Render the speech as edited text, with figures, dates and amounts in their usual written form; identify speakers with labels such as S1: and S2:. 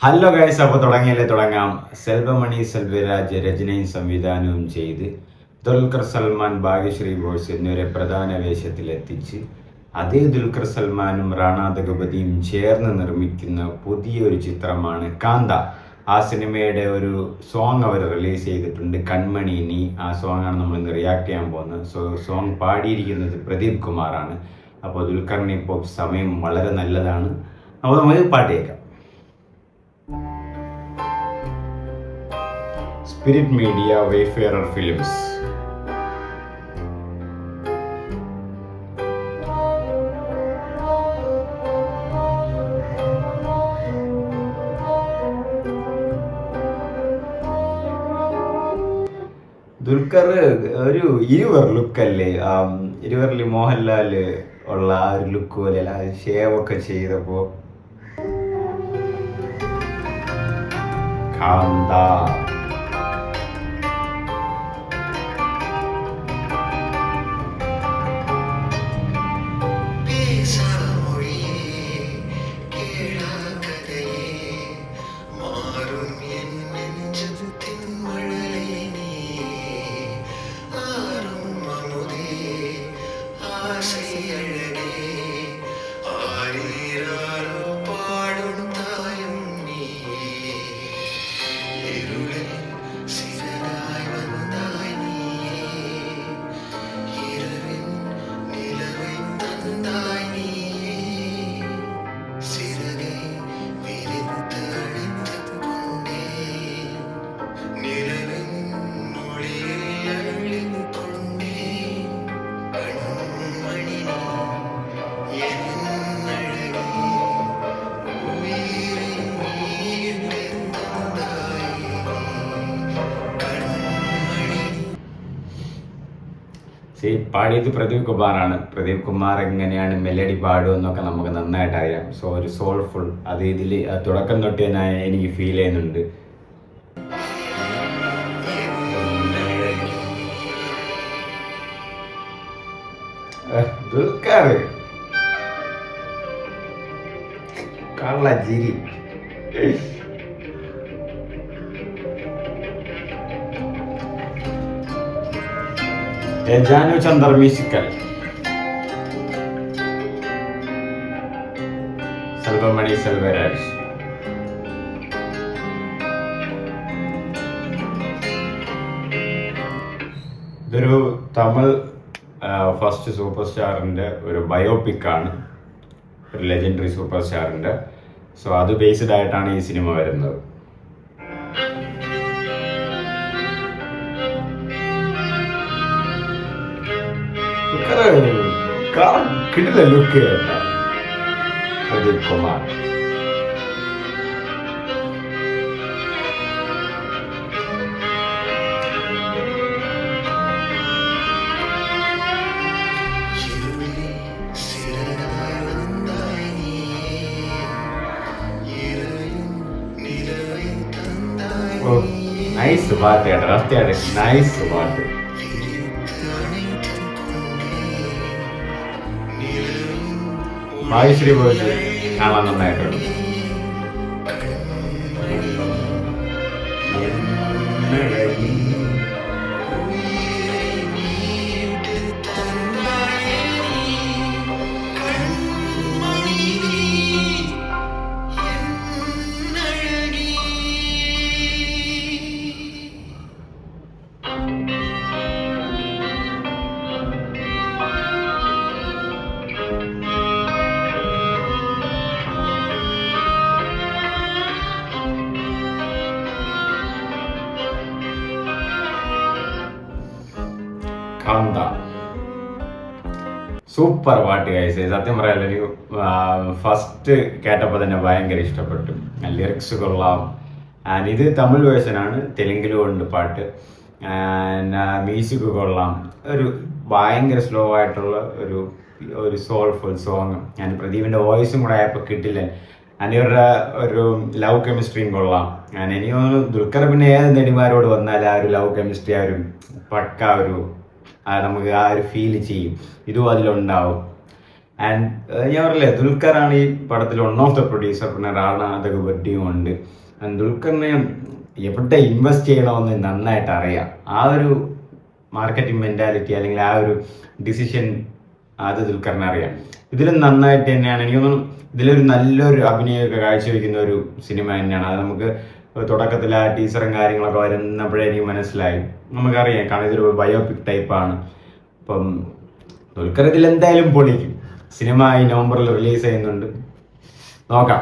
S1: Hello guys, അപ്പോൾ തുടങ്ങാം. സെൽവമണി സെൽവരാജ് രചനയും സംവിധാനവും ചെയ്ത് ദുൽഖർ സൽമാൻ, ഭാഗ്യശ്രീ ബോസ് എന്നിവരെ പ്രധാന വേഷത്തിലെത്തിച്ച് അതേ ദുൽഖർ സൽമാനും റാണ ദഗപതിയും ചേർന്ന് നിർമ്മിക്കുന്ന പുതിയൊരു ചിത്രമാണ് കാന്ത. ആ സിനിമയുടെ ഒരു സോങ് അവർ റിലീസ് ചെയ്തിട്ടുണ്ട്, കൺമണി നീ. ആ സോങ്ങാണ് നമ്മൾ ഇന്ന് റിയാക്ട് ചെയ്യാൻ പോകുന്നത്. സോങ് പാടിയിരിക്കുന്നത് പ്രദീപ് കുമാറാണ്. അപ്പോൾ ദുൽഖറിന് ഇപ്പോൾ സമയം വളരെ നല്ലതാണ്. അപ്പോൾ നമുക്ക് പാട്ട് കേൾക്കാം. Spirit Media, Wayfarer Films. Dulquer ഒരു ഇരുവർ ലുക്കല്ലേ, ഇരുവറിൽ മോഹൻലാൽ ഉള്ള ആ ഒരു ലുക്ക് പോലെ ഷേവൊക്കെ ചെയ്തപ്പോ കാന്ത. പാടിയത് പ്രദീപ് കുമാറാണ്. പ്രദീപ് കുമാർ എങ്ങനെയാണ് മെലഡി പാടുമെന്നൊക്കെ നമുക്ക് നന്നായിട്ട് അറിയാം. സോ ഒരു സോൾഫുൾ അത് ഇതിൽ തുടക്കം തൊട്ട് തന്നെ എനിക്ക് ഫീൽ ചെയ്യുന്നുണ്ട്. ദുൽഖർ കള്ള ചിരി. ജാനു ചന്ദർ മ്യൂസിക്കൽ, സെൽവമണി സെൽവരാജ്. ഇതൊരു തമിഴ് ഫസ്റ്റ് സൂപ്പർ സ്റ്റാറിൻ്റെ ഒരു ബയോപിക്കാണ്, ഒരു ലെജൻഡറി സൂപ്പർ സ്റ്റാറിൻ്റെ. സോ അത് ബേസ്ഡ് ആയിട്ടാണ് ഈ സിനിമ വരുന്നത്. കിട്ടില്ല ലുക്ക് പ്രദീപ് കുമാർ. നൈസ് പാട്ട് കേട്ടോ, സത്യമായിട്ട് നൈസ് പാട്ട്. ഭാഗ്യശ്രീ ബോസ് കാണാൻ നന്നായിട്ടുണ്ട്. കാന്ത സൂപ്പർ പാട്ട് ഗൈസ്. സത്യം പറയാൻ എനിക്ക് ഫസ്റ്റ് കേട്ടപ്പോൾ തന്നെ ഭയങ്കര ഇഷ്ടപ്പെട്ടു. ലിറിക്സ് കൊള്ളാം. ആൻഡ് ഇത് തമിഴ് വേർഷനാണ്, തെലുങ്കിലും ഉണ്ട് പാട്ട്. മ്യൂസിക് കൊള്ളാം. ഒരു ഭയങ്കര സ്ലോ ആയിട്ടുള്ള ഒരു സോൾഫുൾ സോങ്. ഞാൻ പ്രദീപിൻ്റെ വോയിസും കൂടെ ആയപ്പോൾ കിട്ടില്ല. ഇവരുടെ ഒരു ലവ് കെമിസ്ട്രിയും കൊള്ളാം. ഞാൻ എനിക്ക് തോന്നുന്നു ദുൽഖർ പിന്നെ ഏത് നടിമാരോട് വന്നാൽ ആ ഒരു ലവ് കെമിസ്ട്രി, ആ ഒരു പക്ക ഒരു നമുക്ക് ആ ഒരു ഫീൽ ചെയ്യും. ഇതും അതിലുണ്ടാവും. ആൻഡ് ഞാൻ പറയില്ലേ, ദുൽഖറാണ് ഈ പടത്തിൽ വൺ ഓഫ് ദ പ്രൊഡ്യൂസർ, പിന്നെ റാണ ദഗുബട്ടിയും ഉണ്ട്. ആൻഡ് ദുൽഖറിനെ എവിടെ ഇൻവെസ്റ്റ് ചെയ്യണമെന്ന് നന്നായിട്ട് അറിയാം. ആ ഒരു മാർക്കറ്റിംഗ് മെൻറ്റാലിറ്റി അല്ലെങ്കിൽ ആ ഒരു ഡിസിഷൻ അത് ദുൽഖറിനെ അറിയാം. ഇതിലും നന്നായിട്ട് തന്നെയാണ് എനിക്ക് തോന്നുന്നു. ഇതിലൊരു നല്ലൊരു അഭിനയമൊക്കെ കാഴ്ചവെക്കുന്ന ഒരു സിനിമ തന്നെയാണ്. അത് നമുക്ക് തുടക്കത്തിൽ ആ ടീച്ചറും കാര്യങ്ങളൊക്കെ വരുന്നപ്പോഴേ എനിക്ക് മനസ്സിലായി. നമുക്കറിയാം, കാരണം ഇതൊരു ബയോപിക് ടൈപ്പാണ്. അപ്പം ദുൽഖർ ഇതിൽ എന്തായാലും പൊളിക്കും. സിനിമ ഈ നവംബറിൽ റിലീസ് ചെയ്യുന്നുണ്ട്, നോക്കാം.